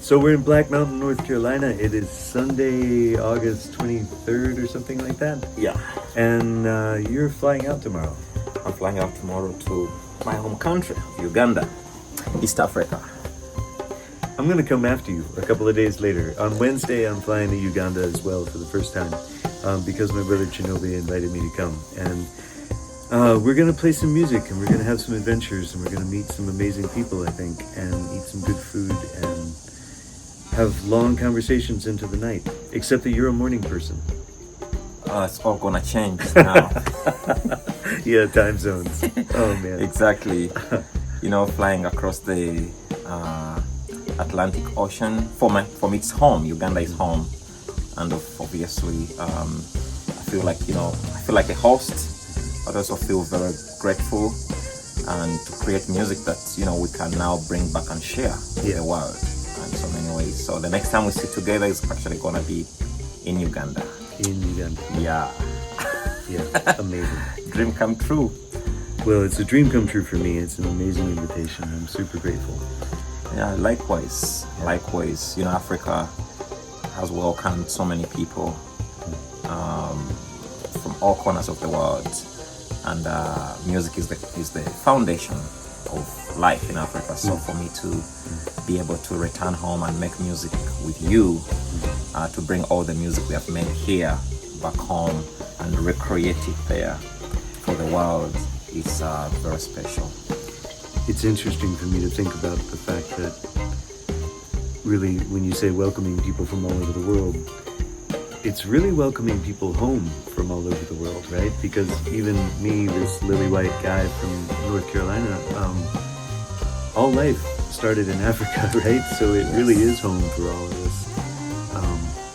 So we're in Black Mountain, North Carolina. It is Sunday, August 23rd or something like that. Yeah. And you're flying out tomorrow. I'm flying out tomorrow to my home country, Uganda, East Africa. I'm going to come after you a couple of days later. On Wednesday, I'm flying to Uganda as well for the first time because my brother Chinobay invited me to come. And we're going to play some music and we're going to have some adventures and we're going to meet some amazing people, I think, and eat some good food and have long conversations into the night. Except that you're a morning person. It's all going to change now. Yeah, time zones. Oh, man. Exactly. Flying across the Atlantic Ocean. For me, it's home. Uganda is home. And obviously, I feel like a host, but also feel very grateful and to create music that, we can now bring back and share with the world in so many ways. So the next time we sit together is actually going to be in Uganda. In Uganda. Yeah. Yeah, amazing. Dream come true. Well, it's a dream come true for me. It's an amazing invitation. I'm super grateful. Yeah, likewise. Yeah. Likewise. Africa has welcomed so many people from all corners of the world, and music is the foundation of life in Africa. So for me to be able to return home and make music with you, to bring all the music we have made here back home and recreate it there for the world is very special. It's interesting for me to think about the fact that really when you say welcoming people from all over the world, it's really welcoming people home from all over the world, right? Because even me, this lily white guy from North Carolina, all life started in Africa, right? So it really is home for all of us.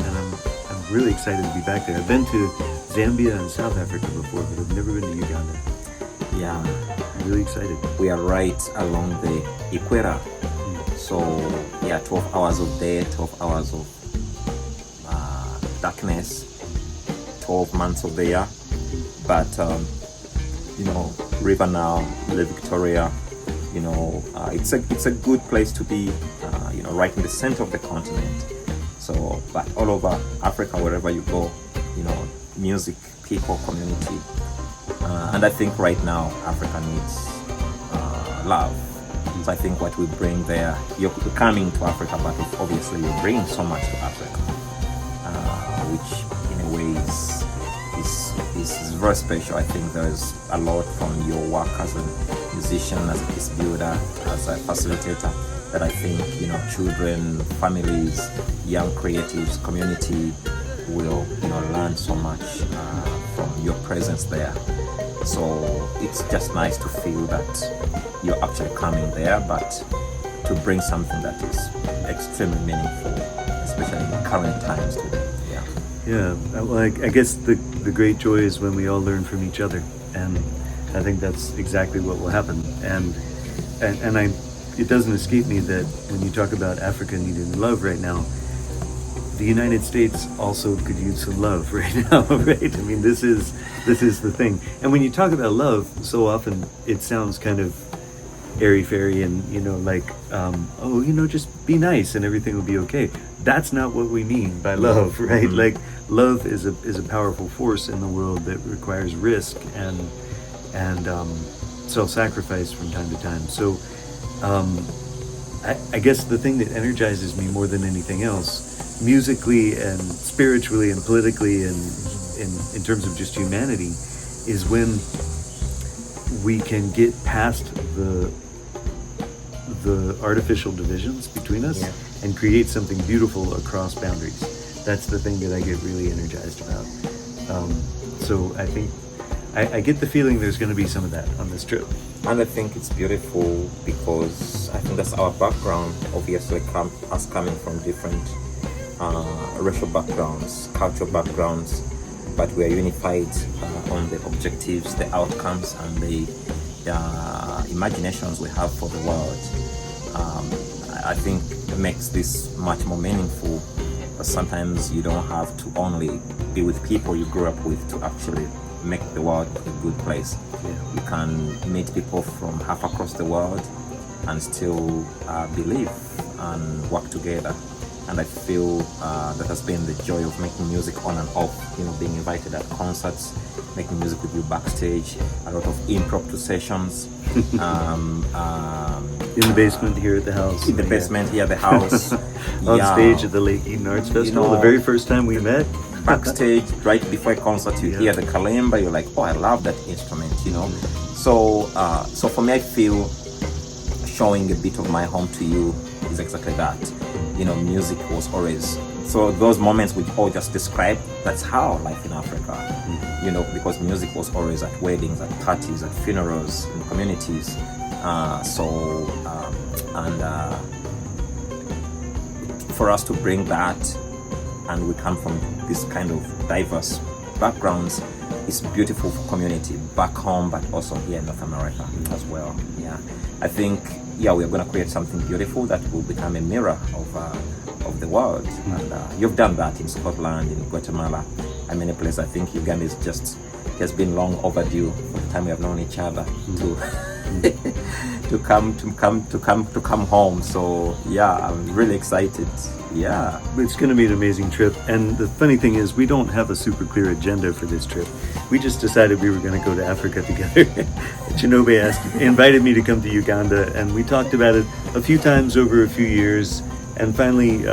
And I'm really excited to be back there. I've been to Zambia and South Africa before, but I've never been to Uganda. Yeah. I'm really excited. We are right along the equator. So, 12 hours of day, 12 hours of darkness, 12 months of the year. But, River Nile, Lake Victoria, it's a good place to be, right in the center of the continent. So, but all over Africa, wherever you go, music, people, community. And I think right now Africa needs love. So I think what we bring there, you're coming to Africa, but obviously you're bringing so much to Africa, which in a way is very special. I think there's a lot from your work as a musician, as a peace builder, as a facilitator, that I think, children, families, young creatives, community will, learn so much from your presence there. So it's just nice to feel that you're actually coming there, but to bring something that is extremely meaningful, especially in current times today. Yeah. Well, I guess the great joy is when we all learn from each other, and I think that's exactly what will happen. And it doesn't escape me that when you talk about Africa needing love right now, the United States also could use some love right now, right? I mean, this is the thing. And when you talk about love, so often it sounds kind of airy-fairy and, just be nice and everything will be okay. That's not what we mean by love, right? Mm-hmm. Like, love is a powerful force in the world that requires risk and self-sacrifice from time to time. So I guess the thing that energizes me more than anything else, musically and spiritually and politically and in terms of just humanity, is when we can get past the artificial divisions between us and create something beautiful across boundaries. That's the thing that I get really energized about. So I think I get the feeling there's going to be some of that on this trip. And I think it's beautiful because I think that's our background, obviously us coming from different racial backgrounds, cultural backgrounds, but we are unified on the objectives, the outcomes, and the imaginations we have for the world. I think it makes this much more meaningful, but sometimes you don't have to only be with people you grew up with to actually make the world a good place. You can meet people from half across the world and still believe and work together. And I feel that has been the joy of making music on and off, being invited at concerts, making music with you backstage, a lot of impromptu sessions. In the basement here at the house. In the basement here at the house. On stage at the Lake Eden Arts Festival, the very first time we met. Backstage, right before a concert, you hear the kalimba, you're like, oh, I love that instrument, So for me, I feel showing a bit of my home to you is exactly that. Music was always, so those moments which all just described, that's how life in Africa, because music was always at weddings, at parties, at funerals, in communities. For us to bring that, and we come from this kind of diverse backgrounds, it's beautiful for community back home, but also here in North America as well. Yeah, I think we're going to create something beautiful that will become a mirror of the world. And you've done that in Scotland, in Guatemala, and many places. I think Uganda is just been long overdue for the time we have known each other to come home. So I'm really excited. Yeah, it's going to be an amazing trip. And the funny thing is, we don't have a super clear agenda for this trip. We just decided we were going to go to Africa together. Chinobay invited me to come to Uganda, and we talked about it a few times over a few years. And finally,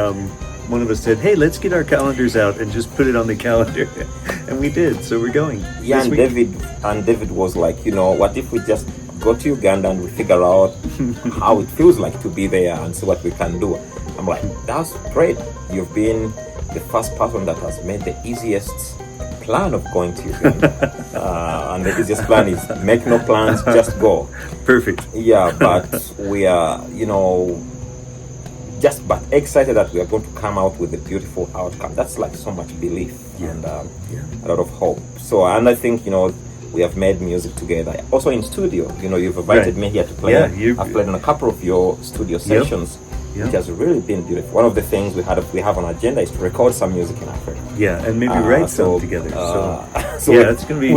one of us said, "Hey, let's get our calendars out and just put it on the calendar," and we did. So we're going. Yeah, and David was like, what if we just go to Uganda and we figure out how it feels like to be there and see what we can do. I'm like, that's great. You've been the first person that has made the easiest plan of going to Uganda. And the easiest plan is make no plans, just go. Perfect. Yeah, but we are, but excited that we are going to come out with a beautiful outcome. That's like so much belief and a lot of hope. So, and I think, we have made music together. Also in studio, you've invited me here to play. Yeah, I've played on a couple of your studio sessions. It has really been beautiful. One of the things we have on our agenda is to record some music in Africa. Yeah, and maybe write some together. It's going to be.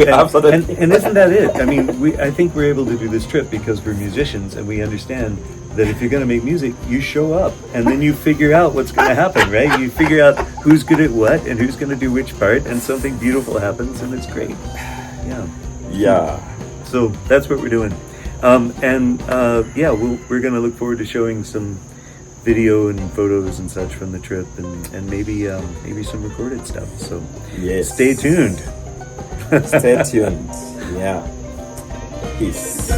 And isn't that it? I mean, I think we're able to do this trip because we're musicians and we understand that if you're going to make music, you show up and then you figure out what's going to happen, right? You figure out who's good at what and who's going to do which part, and something beautiful happens, and it's great. Yeah. So that's what we're doing, we're going to look forward to showing some video and photos and such from the trip, and maybe some recorded stuff. So stay tuned. Stay tuned. Yeah. Peace.